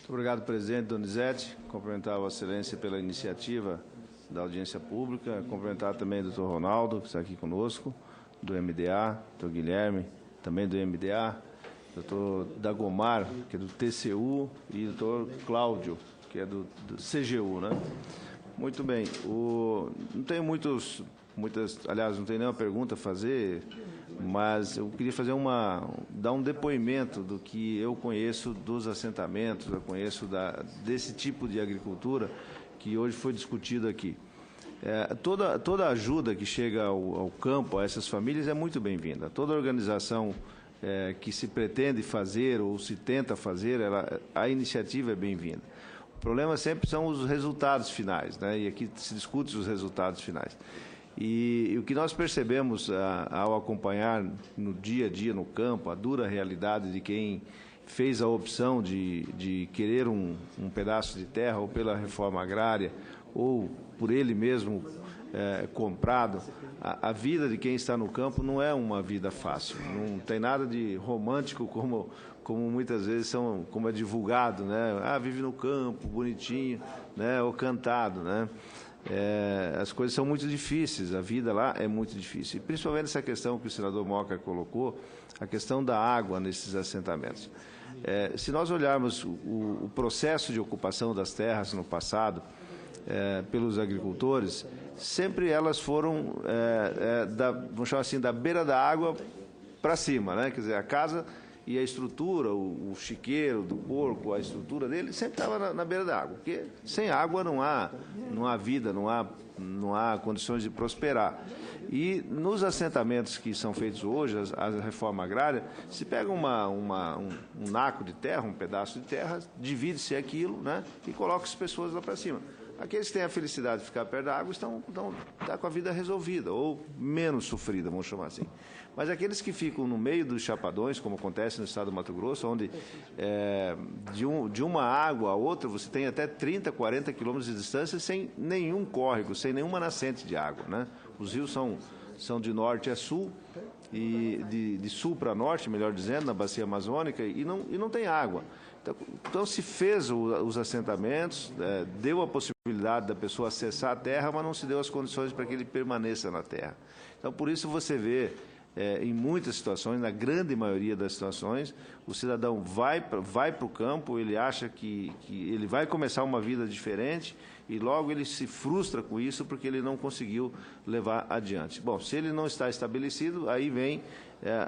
Muito obrigado, presidente Donizete. Cumprimentar a Vossa Excelência pela iniciativa da audiência pública. Cumprimentar também o doutor Ronaldo, que está aqui conosco, do MDA, doutor Guilherme, também do MDA, doutor Dagomar, que é do TCU, e doutor Cláudio, que é do CGU, né? Muito bem. Não tenho aliás, não tenho nenhuma pergunta a fazer, mas eu queria dar um depoimento do que eu conheço dos assentamentos, eu conheço desse tipo de agricultura que hoje foi discutido aqui. Toda ajuda que chega ao campo, a essas famílias, é muito bem-vinda. Toda organização que se pretende fazer ou se tenta fazer, a iniciativa é bem-vinda. O problema sempre são os resultados finais, né? E aqui se discute os resultados finais. E o que nós percebemos ao acompanhar no dia a dia no campo, a dura realidade de quem fez a opção de querer um pedaço de terra, ou pela reforma agrária, ou por ele mesmo comprado, a vida de quem está no campo não é uma vida fácil, não tem nada de romântico como muitas vezes como é divulgado, né? Vive no campo, bonitinho, né? Ou cantado, né? As coisas são muito difíceis, a vida lá é muito difícil. E principalmente essa questão que o senador Moca colocou, a questão da água nesses assentamentos. Se nós olharmos o processo de ocupação das terras no passado, pelos agricultores, sempre elas foram, vamos chamar assim, da beira da água para cima, né? Quer dizer, a casa e a estrutura, o chiqueiro do porco, a estrutura dele, sempre estava na beira da água, porque sem água não há vida, não há condições de prosperar. E nos assentamentos que são feitos hoje, a reforma agrária, se pega um naco de terra, um pedaço de terra, divide-se aquilo, né, e coloca as pessoas lá para cima. Aqueles que têm a felicidade de ficar perto da água estão com a vida resolvida, ou menos sofrida, vamos chamar assim. Mas aqueles que ficam no meio dos chapadões, como acontece no estado do Mato Grosso, onde de uma água a outra você tem até 30, 40 quilômetros de distância sem nenhum córrego, sem nenhuma nascente de água, né? Os rios são de norte a sul, e de sul para norte, melhor dizendo, na bacia amazônica, e não tem água. Então se fez os assentamentos, deu a possibilidade da pessoa acessar a terra, mas não se deu as condições para que ele permaneça na terra. Então, por isso você vê, em muitas situações, na grande maioria das situações, o cidadão vai para o campo, ele acha que ele vai começar uma vida diferente e logo ele se frustra com isso porque ele não conseguiu levar adiante. Bom, se ele não está estabelecido, aí vem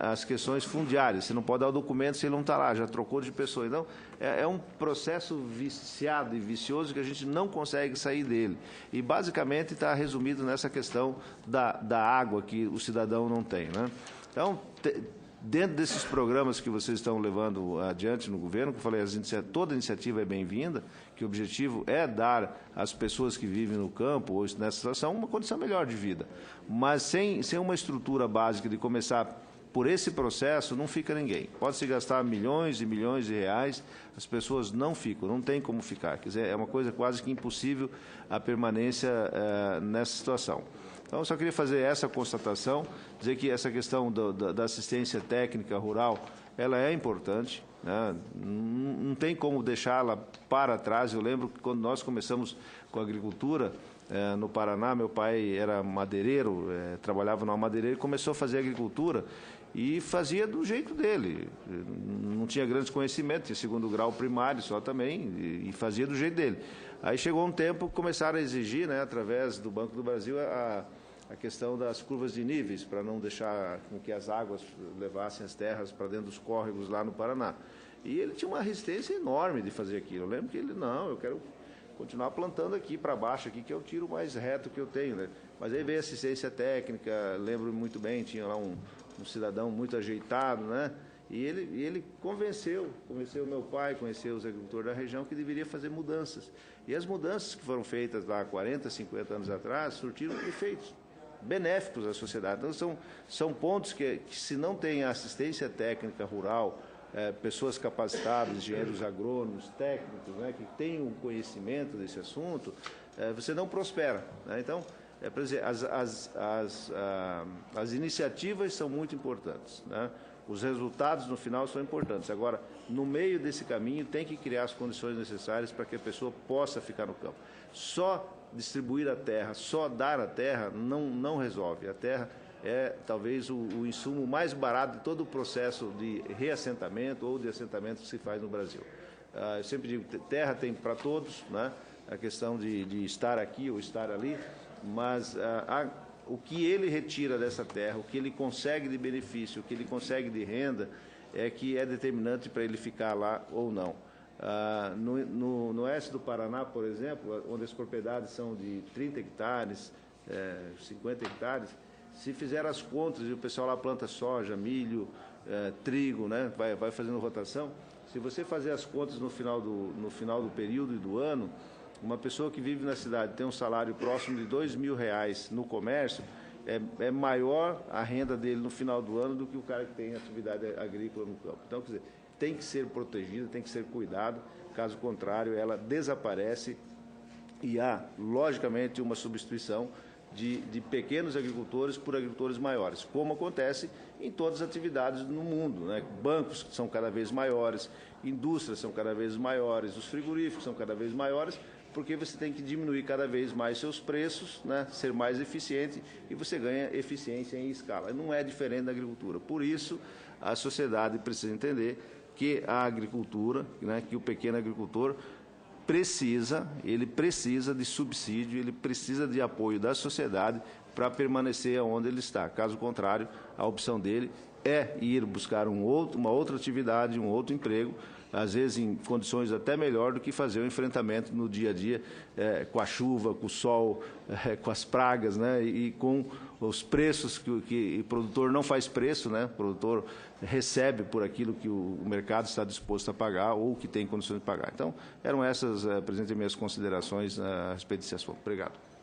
as questões fundiárias. Você não pode dar o documento se ele não está lá, já trocou de pessoa. Então, é um processo viciado e vicioso que a gente não consegue sair dele. E, basicamente, está resumido nessa questão da água que o cidadão não tem, né? Então, dentro desses programas que vocês estão levando adiante no governo, que eu falei, toda iniciativa é bem-vinda, que o objetivo é dar às pessoas que vivem no campo ou nessa situação uma condição melhor de vida. Mas sem uma estrutura básica de começar por esse processo, não fica ninguém. Pode-se gastar milhões e milhões de reais, as pessoas não ficam, não tem como ficar. Quer dizer, é uma coisa quase que impossível a permanência nessa situação. Então, eu só queria fazer essa constatação, dizer que essa questão da assistência técnica rural, ela é importante, né? Não tem como deixá-la para trás. Eu lembro que quando nós começamos com a agricultura, no Paraná, meu pai era madeireiro, trabalhava numa madeireira e começou a fazer agricultura e fazia do jeito dele. Não tinha grandes conhecimentos, tinha segundo grau primário só também, e fazia do jeito dele. Aí chegou um tempo que começaram a exigir, né, através do Banco do Brasil, a questão das curvas de níveis, para não deixar com que as águas levassem as terras para dentro dos córregos lá no Paraná. E ele tinha uma resistência enorme de fazer aquilo. Eu lembro que ele, não, eu quero continuar plantando aqui para baixo, aqui, que é o tiro mais reto que eu tenho, né? Mas aí veio assistência técnica, lembro muito bem, tinha lá um cidadão muito ajeitado, né? E ele convenceu meu pai, convenceu os agricultores da região que deveria fazer mudanças. E as mudanças que foram feitas lá há 40, 50 anos atrás surtiram efeitos benéficos à sociedade. Então, são pontos que se não tem assistência técnica rural, pessoas capacitadas, engenheiros agrônomos, técnicos, né, que tenham um conhecimento desse assunto, você não prospera, né? Então, para dizer, as iniciativas são muito importantes, né? Os resultados no final são importantes. Agora, no meio desse caminho, tem que criar as condições necessárias para que a pessoa possa ficar no campo. Só distribuir a terra, só dar a terra, não resolve. A terra é talvez o insumo mais barato de todo o processo de reassentamento ou de assentamento que se faz no Brasil. Eu sempre digo, terra tem para todos, né? A questão de estar aqui ou estar ali, mas o que ele retira dessa terra, o que ele consegue de benefício, o que ele consegue de renda, é que é determinante para ele ficar lá ou não. No oeste do Paraná, por exemplo, onde as propriedades são de 30 hectares, 50 hectares, se fizer as contas e o pessoal lá planta soja, milho, trigo, né, vai fazendo rotação, se você fazer as contas no final do período e do ano, uma pessoa que vive na cidade tem um salário próximo de R$2.000 no comércio, é maior a renda dele no final do ano do que o cara que tem atividade agrícola no campo. Então, quer dizer, tem que ser protegida, tem que ser cuidado, caso contrário, ela desaparece e há, logicamente, uma substituição de pequenos agricultores por agricultores maiores, como acontece em todas as atividades no mundo, né? Bancos são cada vez maiores, indústrias são cada vez maiores, os frigoríficos são cada vez maiores, porque você tem que diminuir cada vez mais seus preços, né? Ser mais eficiente e você ganha eficiência em escala. Não é diferente da agricultura. Por isso, a sociedade precisa entender que a agricultura, né, que o pequeno agricultor ele precisa de subsídio, ele precisa de apoio da sociedade para permanecer onde ele está. Caso contrário, a opção dele é ir buscar uma outra atividade, um outro emprego, às vezes em condições até melhor do que fazer o enfrentamento no dia a dia com a chuva, com o sol, com as pragas, né, e com os preços que o produtor não faz preço, né, o produtor recebe por aquilo que o mercado está disposto a pagar ou que tem condições de pagar. Então, eram essas, presidente, minhas considerações a respeito desse assunto. Obrigado.